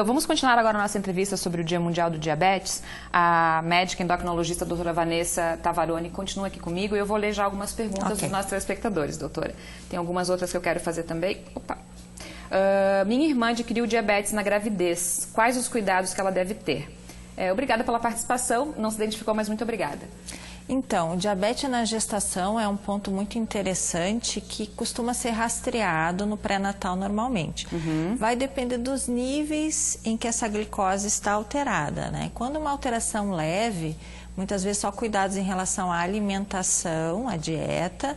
Vamos continuar agora a nossa entrevista sobre o Dia Mundial do Diabetes. A médica endocrinologista, doutora Vanessa Tavaroni, continua aqui comigo e eu vou ler já algumas perguntas dos nossos telespectadores, doutora. Tem algumas outras que eu quero fazer também. Minha irmã adquiriu diabetes na gravidez. Quais os cuidados que ela deve ter? Obrigada pela participação. Não se identificou, mas muito obrigada. Então, o diabetes na gestação é um ponto muito interessante que costuma ser rastreado no pré-natal normalmente. Vai depender dos níveis em que essa glicose está alterada, né? Quando uma alteração leve, muitas vezes só cuidados em relação à alimentação, à dieta.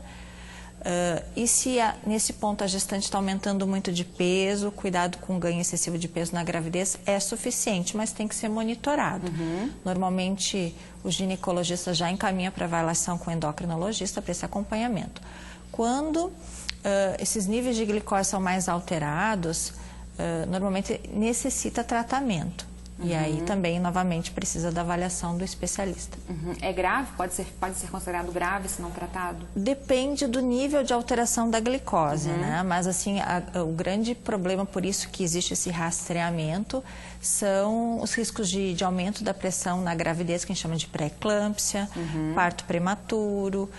E se nesse ponto a gestante está aumentando muito de peso, cuidado com ganho excessivo de peso na gravidez é suficiente, mas tem que ser monitorado. Normalmente o ginecologista já encaminha para avaliação com o endocrinologista para esse acompanhamento. Quando esses níveis de glicose são mais alterados, normalmente necessita tratamento. E aí também, novamente, precisa da avaliação do especialista. É grave? Pode ser considerado grave se não tratado? Depende do nível de alteração da glicose, né? Mas, assim, o grande problema, por isso que existe esse rastreamento, são os riscos de aumento da pressão na gravidez, que a gente chama de pré-eclâmpsia, parto prematuro,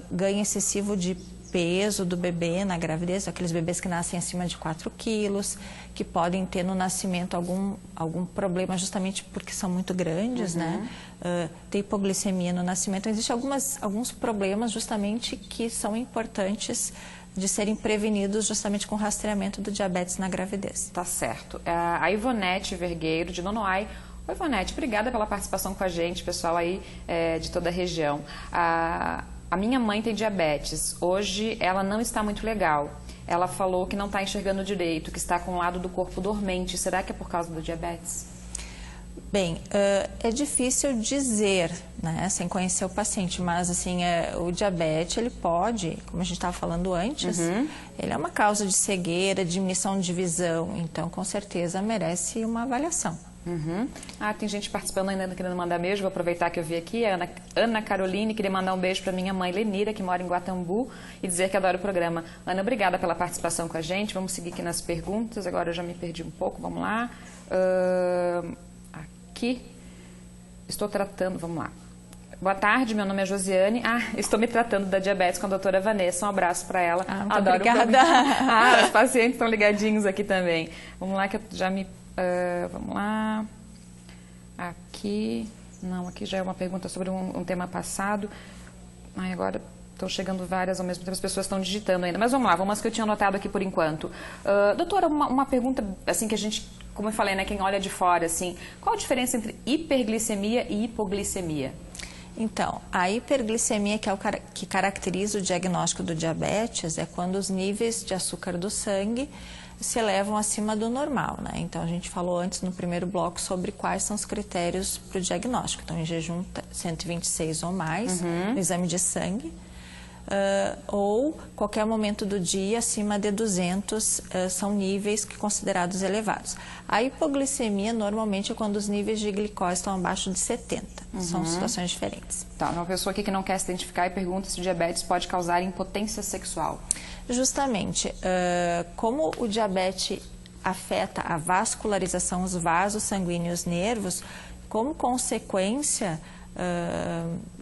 ganho excessivo de peso do bebê na gravidez, aqueles bebês que nascem acima de 4 quilos, que podem ter no nascimento algum problema justamente porque são muito grandes, né? Tem hipoglicemia no nascimento. Então, existem alguns problemas justamente que são importantes de serem prevenidos justamente com o rastreamento do diabetes na gravidez. Tá certo. A Ivonete Vergueiro, de Nonoai. Oi, Ivonete, obrigada pela participação com a gente, pessoal aí de toda a região. A minha mãe tem diabetes. Hoje ela não está muito legal. Ela falou que não está enxergando direito, que está com o lado do corpo dormente. Será que é por causa do diabetes? Bem, é difícil dizer, né, sem conhecer o paciente, mas assim, o diabetes, ele pode, como a gente estava falando antes, ele é uma causa de cegueira, diminuição de visão, então com certeza merece uma avaliação. Tem gente participando ainda querendo mandar beijo, vou aproveitar que eu vi aqui, a Ana Caroline queria mandar um beijo para minha mãe Lenira, que mora em Guatambu, e dizer que adora o programa. Ana, obrigada pela participação com a gente, vamos seguir aqui nas perguntas, agora eu já me perdi um pouco, vamos lá. Aqui, estou tratando, vamos lá. Boa tarde, meu nome é Josiane. Estou me tratando da diabetes com a doutora Vanessa. Um abraço para ela. Adoro obrigada. Os pacientes estão ligadinhos aqui também. Vamos lá que eu já me... vamos lá. Aqui... Não, aqui já é uma pergunta sobre um tema passado. Agora estão chegando várias ao mesmo tempo, as pessoas estão digitando ainda. Mas vamos lá, vamos que eu tinha anotado aqui por enquanto. Doutora, uma pergunta assim que a gente, como eu falei, né, quem olha de fora, assim, qual a diferença entre hiperglicemia e hipoglicemia? Então, a hiperglicemia, que é o que caracteriza o diagnóstico do diabetes, é quando os níveis de açúcar do sangue se elevam acima do normal, né? Então, a gente falou antes no primeiro bloco sobre quais são os critérios para o diagnóstico. Então, em jejum, 126 ou mais, no exame de sangue, ou qualquer momento do dia acima de 200 são níveis considerados elevados. A hipoglicemia normalmente é quando os níveis de glicose estão abaixo de 70. São situações diferentes. Tá, uma pessoa aqui que não quer se identificar e pergunta se o diabetes pode causar impotência sexual. Justamente, como o diabetes afeta a vascularização, os vasos sanguíneos, nervos, como consequência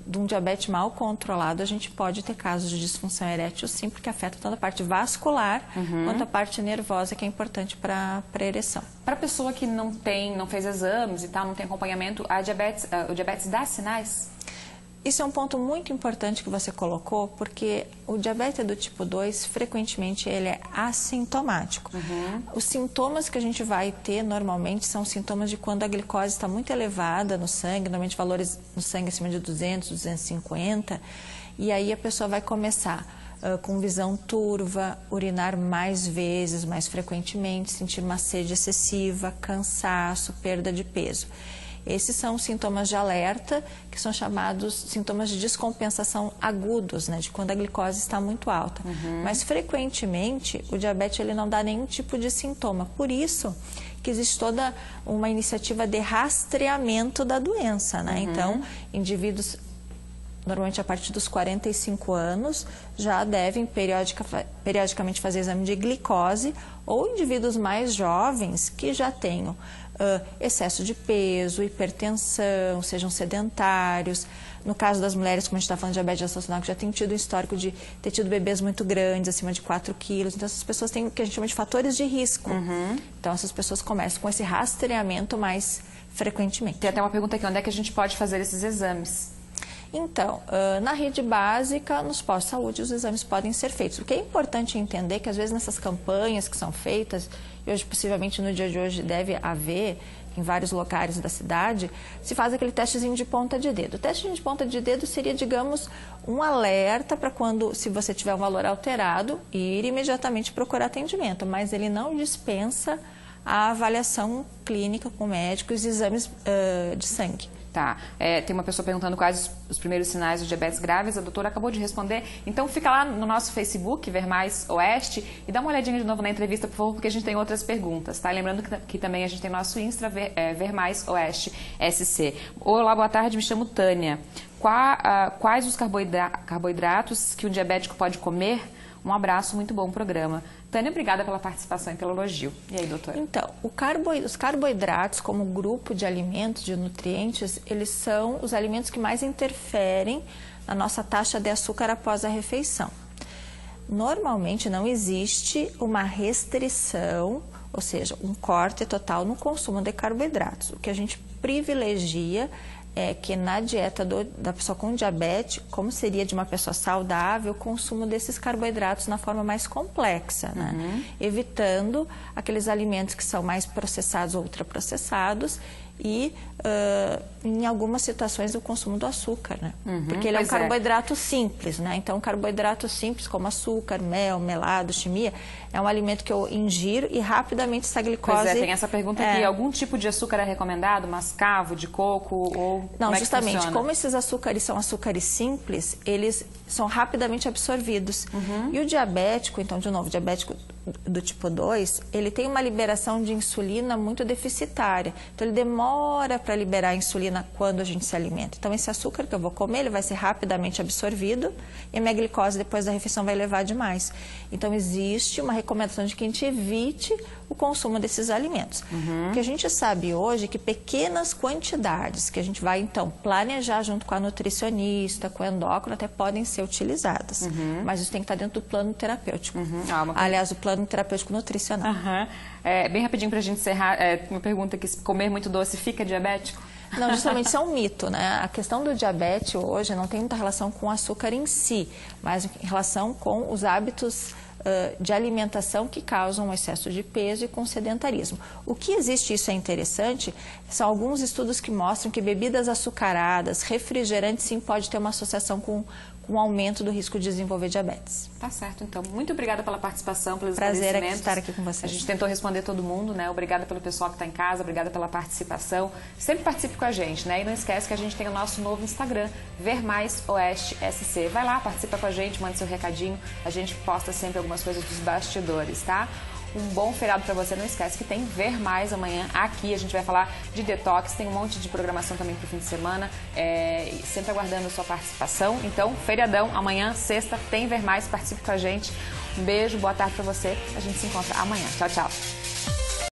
de um diabetes mal controlado, a gente pode ter casos de disfunção erétil, sim, porque afeta tanto a parte vascular quanto a parte nervosa, que é importante para a ereção. Para a pessoa que não fez exames e tal, não tem acompanhamento, o diabetes dá sinais? Isso é um ponto muito importante que você colocou, porque o diabetes do tipo 2, frequentemente, ele é assintomático. Os sintomas que a gente vai ter, normalmente, são sintomas de quando a glicose está muito elevada no sangue, normalmente valores no sangue acima de 200, 250, e aí a pessoa vai começar com visão turva, urinar mais vezes, mais frequentemente, sentir uma sede excessiva, cansaço, perda de peso. Esses são sintomas de alerta, que são chamados sintomas de descompensação agudos, né, de quando a glicose está muito alta. Mas, frequentemente, o diabetes ele não dá nenhum tipo de sintoma. Por isso que existe toda uma iniciativa de rastreamento da doença, né? Então, indivíduos normalmente a partir dos 45 anos, já devem periodicamente fazer exame de glicose, ou indivíduos mais jovens que já tenham excesso de peso, hipertensão, sejam sedentários. No caso das mulheres, como a gente está falando de diabetes gestacional, que já tem tido um histórico de ter tido bebês muito grandes, acima de 4 quilos. Então, essas pessoas têm o que a gente chama de fatores de risco. Então, essas pessoas começam com esse rastreamento mais frequentemente. Tem até uma pergunta aqui, onde é que a gente pode fazer esses exames? Então, na rede básica, nos postos de saúde, os exames podem ser feitos. O que é importante entender é que, às vezes, nessas campanhas que são feitas, e hoje, possivelmente, no dia de hoje, deve haver em vários locais da cidade, se faz aquele testezinho de ponta de dedo. O teste de ponta de dedo seria, digamos, um alerta para quando, se você tiver um valor alterado, ir imediatamente procurar atendimento, mas ele não dispensa a avaliação clínica com médicos e exames de sangue. Tá, tem uma pessoa perguntando quais os primeiros sinais do diabetes graves, a doutora acabou de responder. Então fica lá no nosso Facebook, Ver Mais Oeste, e dá uma olhadinha de novo na entrevista, por favor, porque a gente tem outras perguntas, tá? Lembrando que também a gente tem nosso Insta, Ver Mais Oeste SC. Olá, boa tarde, me chamo Tânia. Quais os carboidratos que um diabético pode comer? Um abraço, muito bom programa. Tânia, obrigada pela participação e pelo elogio. E aí, doutora? Então, os carboidratos, como grupo de alimentos, de nutrientes, eles são os alimentos que mais interferem na nossa taxa de açúcar após a refeição. Normalmente não existe uma restrição, ou seja, um corte total no consumo de carboidratos. O que a gente privilegia é que na dieta da pessoa com diabetes, como seria de uma pessoa saudável, o consumo desses carboidratos na forma mais complexa, né? Evitando aqueles alimentos que são mais processados ou ultraprocessados e, em algumas situações, o consumo do açúcar, né? Porque ele é um carboidrato simples, né? Então, carboidrato simples, como açúcar, mel, melado, chimia, é um alimento que eu ingiro e rapidamente essa glicose... Pois tem essa pergunta aqui. Algum tipo de açúcar é recomendado? Mascavo, de coco ou... Não, justamente, como esses açúcares são açúcares simples, eles são rapidamente absorvidos. E o diabético, então, de novo, diabético do tipo 2, ele tem uma liberação de insulina muito deficitária. Então, ele demora para liberar a insulina quando a gente se alimenta. Então, esse açúcar que eu vou comer, ele vai ser rapidamente absorvido e a minha glicose depois da refeição vai elevar demais. Então, existe uma recomendação de que a gente evite o consumo desses alimentos. O que a gente sabe hoje é que pequenas quantidades que a gente vai, então, planejar junto com a nutricionista, com o endócrino, até podem ser utilizadas. Mas isso tem que estar dentro do plano terapêutico. Aliás, o plano terapêutico nutricional. Bem rapidinho para a gente encerrar, uma pergunta que se comer muito doce fica diabético? Não, justamente isso é um mito, né? A questão do diabetes hoje não tem muita relação com o açúcar em si, mas em relação com os hábitos de alimentação que causam um excesso de peso e com sedentarismo. O que existe, isso é interessante, são alguns estudos que mostram que bebidas açucaradas, refrigerantes, sim, pode ter uma associação com um aumento do risco de desenvolver diabetes. Tá certo, então. Muito obrigada pela participação, pelos esclarecimentos. Prazer é estar aqui com vocês. A gente tentou responder todo mundo, né? Obrigada pelo pessoal que está em casa, obrigada pela participação. Sempre participe com a gente, né? E não esquece que a gente tem o nosso novo Instagram, Ver Mais Oeste SC. Vai lá, participa com a gente, manda seu recadinho. A gente posta sempre algumas coisas dos bastidores, tá? Um bom feriado para você. Não esquece que tem Ver Mais amanhã aqui. A gente vai falar de detox, tem um monte de programação também para o fim de semana. Sempre aguardando a sua participação. Então, feriadão, amanhã, sexta, tem Ver Mais. Participe com a gente. Um beijo, boa tarde para você. A gente se encontra amanhã. Tchau, tchau.